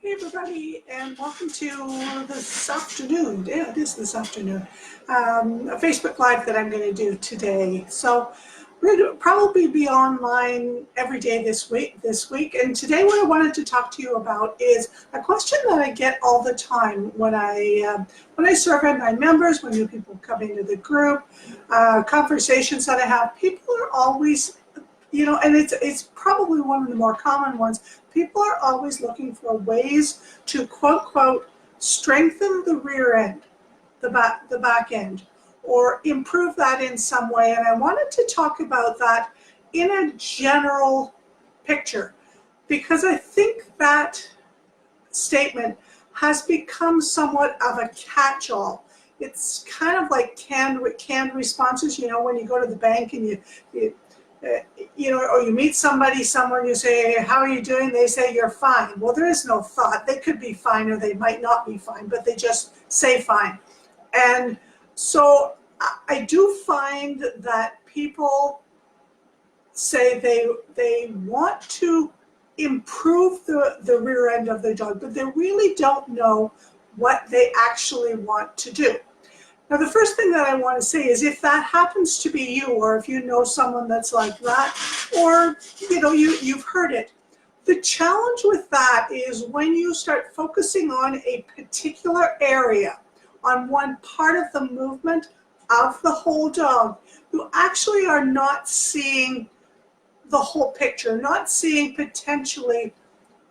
Hey everybody, and welcome to this afternoon. Yeah, it is this afternoon. A Facebook Live that I'm going to do today. So we're going to probably be online every day this week. And today, what I wanted to talk to you about is a question that I get all the time when I survey my members, when new people come into the group, conversations that I have. People are always, and it's probably one of the more common ones. People are always looking for ways to quote strengthen the rear end, the back end, or improve that in some way. And I wanted to talk about that in a general picture because I think that statement has become somewhat of a catch-all. It's kind of like canned responses. When you go to the bank and or you meet somebody somewhere and you say, hey, how are you doing? They say, you're fine. Well, there is no thought. They could be fine or they might not be fine, but they just say fine. And so I do find that people say they want to improve the rear end of their dog, but they really don't know what they actually want to do. Now, the first thing that I want to say is if that happens to be you, or if you know someone that's like that, or you've heard it, the challenge with that is when you start focusing on a particular area, on one part of the movement of the whole dog, you actually are not seeing the whole picture, not seeing potentially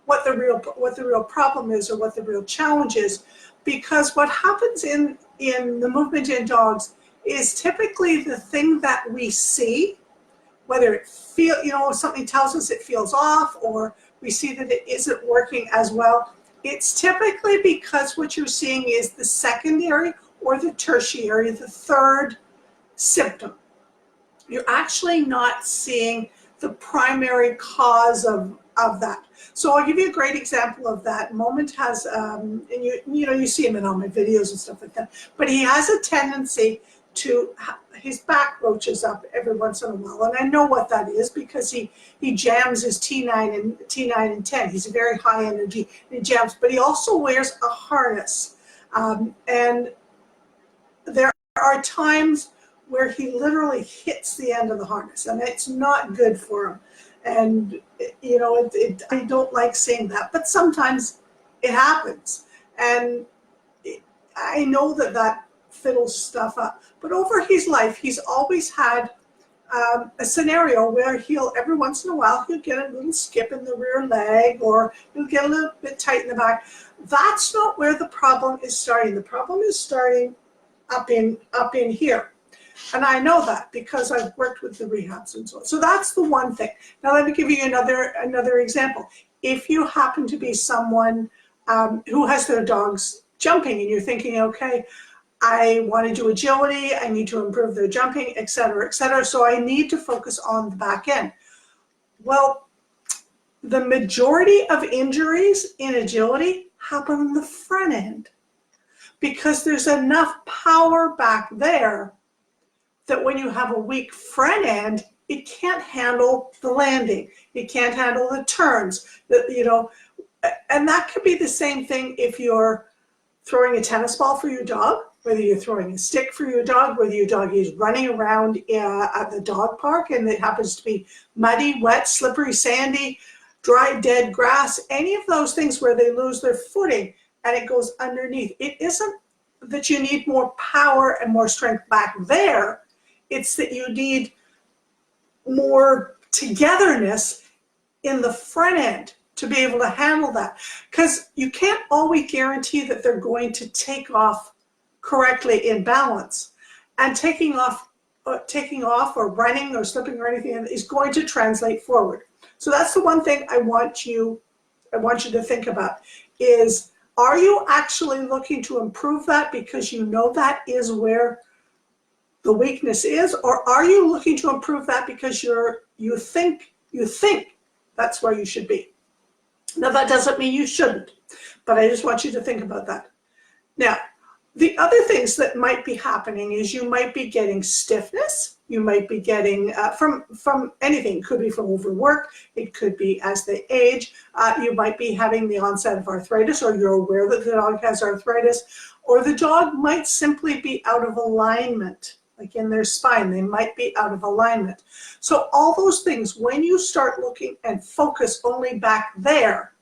what the real problem is or what the real challenge is. Because what happens in the movement in dogs is typically the thing that we see, whether it something tells us it feels off or we see that it isn't working as well. It's typically because what you're seeing is the secondary or the tertiary, the third symptom. You're actually not seeing the primary cause of that. So I'll give you a great example of that. Moment has, and you see him in all my videos and stuff like that, but he has a tendency to, his back roaches up every once in a while. And I know what that is because he jams his T9 and 10. He's a very high energy, and he jams, but he also wears a harness. And there are times where he literally hits the end of the harness, and it's not good for him. And I don't like seeing that, but sometimes it happens, and I know that fiddles stuff up. But over his life, he's always had a scenario where every once in a while he'll get a little skip in the rear leg, or he'll get a little bit tight in the back. That's not where the problem is starting. The problem is starting up in here. And I know that because I've worked with the rehabs and so on. So that's the one thing. Now let me give you another example. If you happen to be someone who has their dogs jumping and you're thinking, okay, I want to do agility, I need to improve their jumping, et cetera, so I need to focus on the back end. Well, the majority of injuries in agility happen on the front end because there's enough power back there that when you have a weak front end, it can't handle the landing. It can't handle the turns. And that could be the same thing if you're throwing a tennis ball for your dog, whether you're throwing a stick for your dog, whether your dog is running around at the dog park and it happens to be muddy, wet, slippery, sandy, dry, dead grass, any of those things where they lose their footing and it goes underneath. It isn't that you need more power and more strength back there. It's that you need more togetherness in the front end to be able to handle that. Because you can't always guarantee that they're going to take off correctly in balance. And taking off or running or slipping or anything is going to translate forward. So that's the one thing I want you to think about is, are you actually looking to improve that because you know that is where the weakness is, or are you looking to improve that because you think that's where you should be? Now that doesn't mean you shouldn't, but I just want you to think about that. Now, the other things that might be happening is you might be getting stiffness You might be getting from anything. It could be from overwork. It could be as they age. You might be having the onset of arthritis, or you're aware that the dog has arthritis, or the dog might simply be out of alignment, like in their spine. They might be out of alignment. So all those things, when you start looking and focus only back there,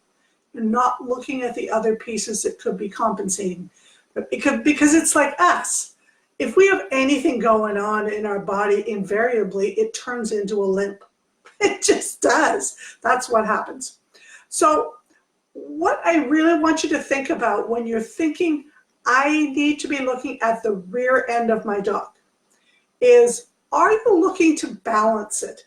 you're not looking at the other pieces that could be compensating. Because it's like us. If we have anything going on in our body, invariably, it turns into a limp. It just does. That's what happens. So what I really want you to think about when you're thinking, I need to be looking at the rear end of my dog, is, are you looking to balance it?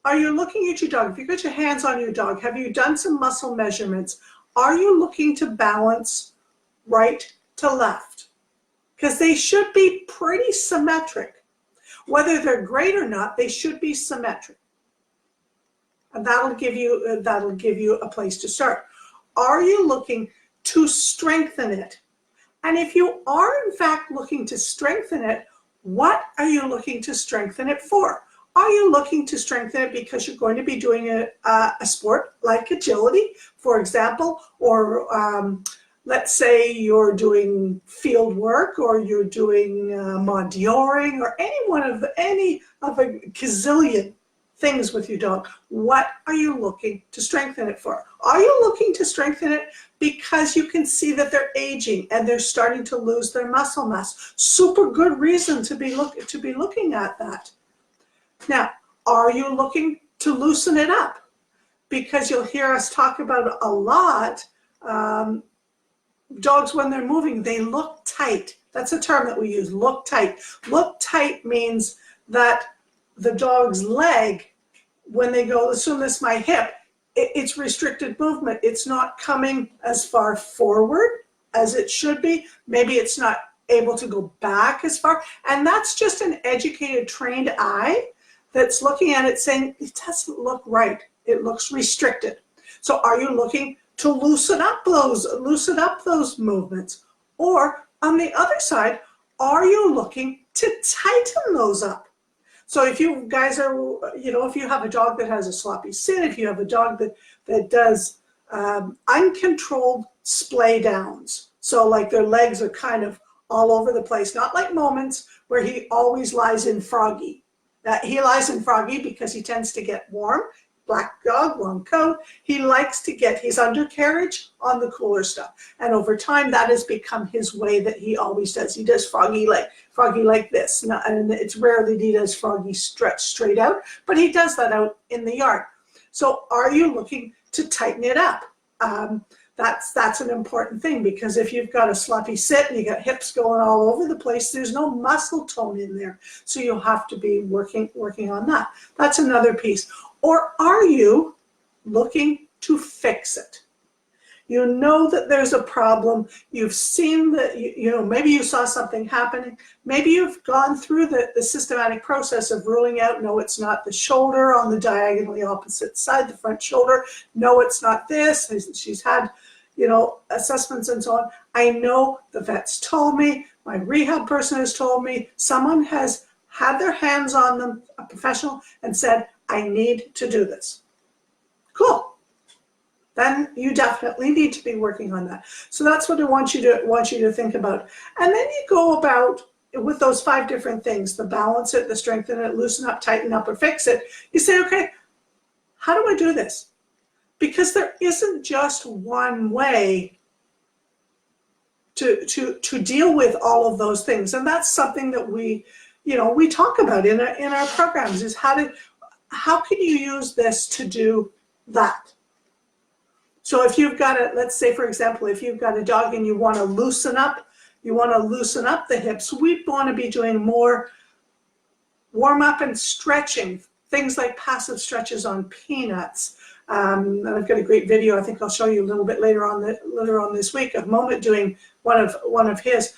Are you looking at your dog? If you got your hands on your dog, have you done some muscle measurements? Are you looking to balance right to left? Because they should be pretty symmetric. Whether they're great or not, they should be symmetric. And that'll give you a place to start. Are you looking to strengthen it? And if you are in fact looking to strengthen it, what are you looking to strengthen it for? Are you looking to strengthen it because you're going to be doing a sport like agility, for example, or let's say you're doing field work, or you're doing mondioring, or any of a gazillion things with your dog? What are you looking to strengthen it for? Are you looking to strengthen it because you can see that they're aging and they're starting to lose their muscle mass? Super good reason to be looking at that. Now, are you looking to loosen it up? Because you'll hear us talk about a lot, dogs, when they're moving, they look tight. That's a term that we use, look tight. Look tight means that the dog's leg, when they go, assume this is my hip, it's restricted movement. It's not coming as far forward as it should be. Maybe it's not able to go back as far. And that's just an educated, trained eye that's looking at it saying, it doesn't look right. It looks restricted. So are you looking to loosen up those movements? Or on the other side, are you looking to tighten those up? So if you guys are, if you have a dog that has a sloppy sit, if you have a dog that does uncontrolled splay downs, so like their legs are kind of all over the place, not like Moments where he always lies in froggy. He lies in froggy because he tends to get warm. Black dog, long coat. He likes to get his undercarriage on the cooler stuff. And over time, that has become his way that he always does. He does froggy like this. And it's rare that he does froggy stretch straight out, but he does that out in the yard. So are you looking to tighten it up? That's an important thing, because if you've got a sloppy sit and you got hips going all over the place, there's no muscle tone in there. So you'll have to be working on that. That's another piece. Or are you looking to fix it? You know that there's a problem. You've seen that, maybe you saw something happening. Maybe you've gone through the systematic process of ruling out, no, it's not the shoulder on the diagonally opposite side, the front shoulder. No, it's not this. She's had, assessments and so on. I know the vet's told me, my rehab person has told me, someone has had their hands on them, a professional, and said, I need to do this. Cool. Then you definitely need to be working on that. So that's what I want you to think about. And then you go about with those 5 different things: the balance it, the strengthen it, loosen up, tighten up, or fix it. You say, okay, how do I do this? Because there isn't just one way to deal with all of those things. And that's something that we talk about in our programs, is how can you use this to do that? So if you've got let's say, for example, if you've got a dog and you want to loosen up the hips, we want to be doing more warm up and stretching, things like passive stretches on Peanuts. And I've got a great video, I think I'll show you a little bit later on this week, of Moment doing one of his.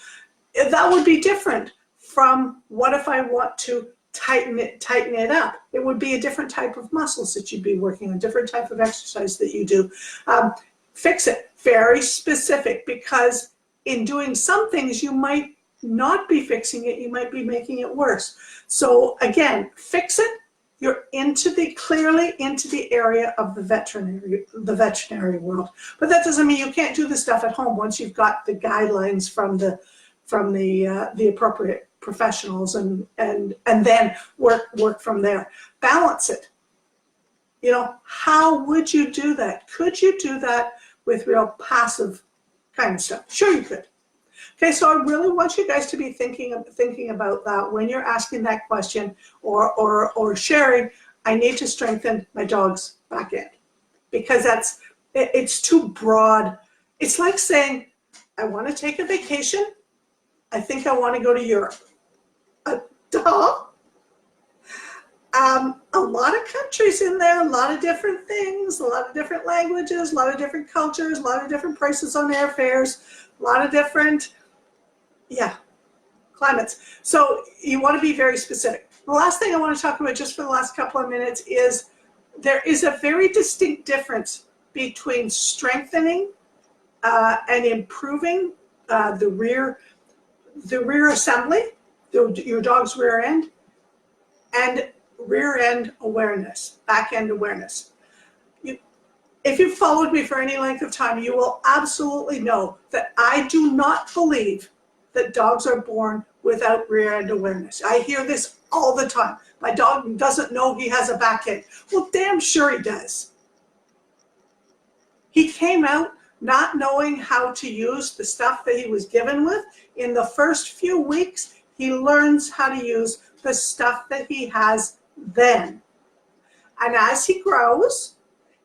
That would be different from what if I want to tighten it up. It would be a different type of muscles that you'd be working on, different type of exercise that you do. Fix it, very specific, because in doing some things you might not be fixing it, you might be making it worse. So again, fix it. You're clearly into the area of the veterinary world. But that doesn't mean you can't do the stuff at home once you've got the guidelines from the appropriate professionals, and then work from there. Balance it. You know, how would you do that? Could you do that with real passive kind of stuff? Sure you could. Okay, so I really want you guys to be thinking about that when you're asking that question or sharing, I need to strengthen my dog's back end. Because it's too broad. It's like saying, I want to take a vacation. I think I want to go to Europe. Duh. A lot of countries in there, a lot of different things, a lot of different languages, a lot of different cultures, a lot of different prices on airfares, a lot of different, climates. So you want to be very specific. The last thing I want to talk about just for the last couple of minutes is there is a very distinct difference between strengthening and improving the rear assembly, your dog's rear end, and rear end awareness, back end awareness. If you've followed me for any length of time, you will absolutely know that I do not believe that dogs are born without rear end awareness. I hear this all the time. My dog doesn't know he has a back end. Well, damn sure he does. He came out not knowing how to use the stuff that he was given with. In the first few weeks, he learns how to use the stuff that he has then. And as he grows,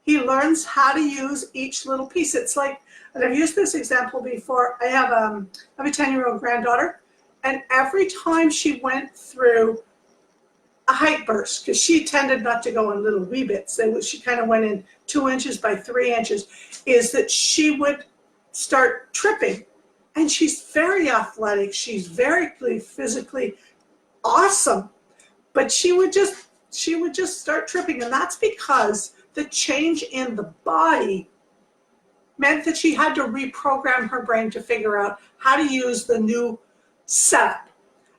he learns how to use each little piece. It's like, and I've used this example before. I have a 10-year-old granddaughter, and every time she went through a height burst, because she tended not to go in little wee bits, she kind of went in 2 inches by 3 inches, is that she would start tripping. And she's very athletic. She's very physically awesome, but she would just start tripping, and that's because the change in the body meant that she had to reprogram her brain to figure out how to use the new setup.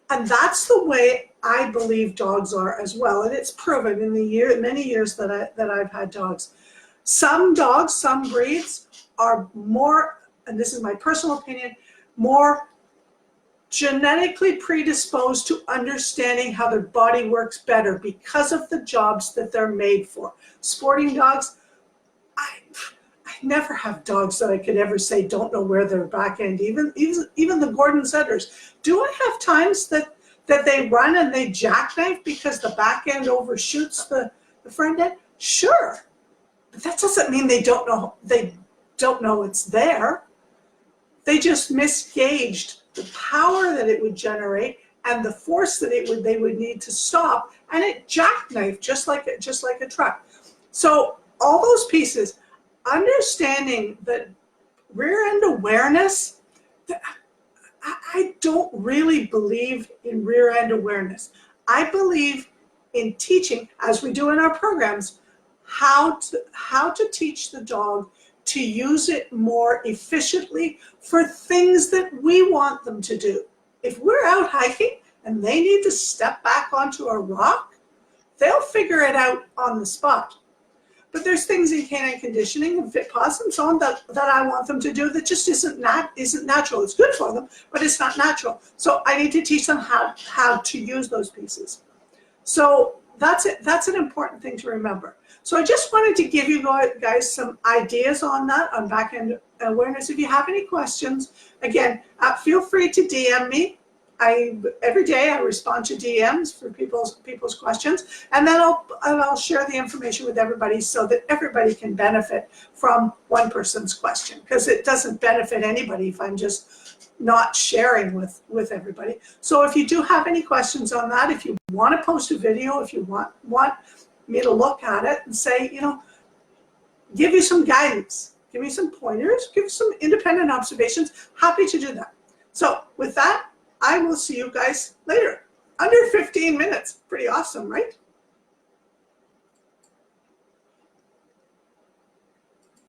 And that's the way I believe dogs are as well. And it's proven in the many years that I've had dogs. Some dogs, some breeds are more, and this is my personal opinion, more genetically predisposed to understanding how their body works better because of the jobs that they're made for. Sporting dogs, I never have dogs that I could ever say don't know where their back end, even the Gordon setters. Do I have times that they run and they jackknife because the back end overshoots the front end? Sure, but that doesn't mean they don't know it's there. They just misgauged the power that it would generate and the force that they would need to stop, and it jackknifed just like a truck. So all those pieces, understanding that rear end awareness, I don't really believe in rear end awareness. I believe in teaching, as we do in our programs, how to teach the dog to use it more efficiently for things that we want them to do. If we're out hiking and they need to step back onto a rock, they'll figure it out on the spot. But there's things in canine conditioning and FitPaws and so on that I want them to do that just isn't natural. It's good for them, but it's not natural. So I need to teach them how to use those pieces. So that's it. That's an important thing to remember. So I just wanted to give you guys some ideas on that, on back-end awareness. If you have any questions, again, feel free to DM me. Every day I respond to DMs for people's questions, and then I'll share the information with everybody so that everybody can benefit from one person's question, because it doesn't benefit anybody if I'm just not sharing with everybody. So if you do have any questions on that, if you want to post a video, if you want me to look at it and say, give you some guidance, give me some pointers, give some independent observations, happy to do that. So with that, I will see you guys later. Under 15 minutes. Pretty awesome, right?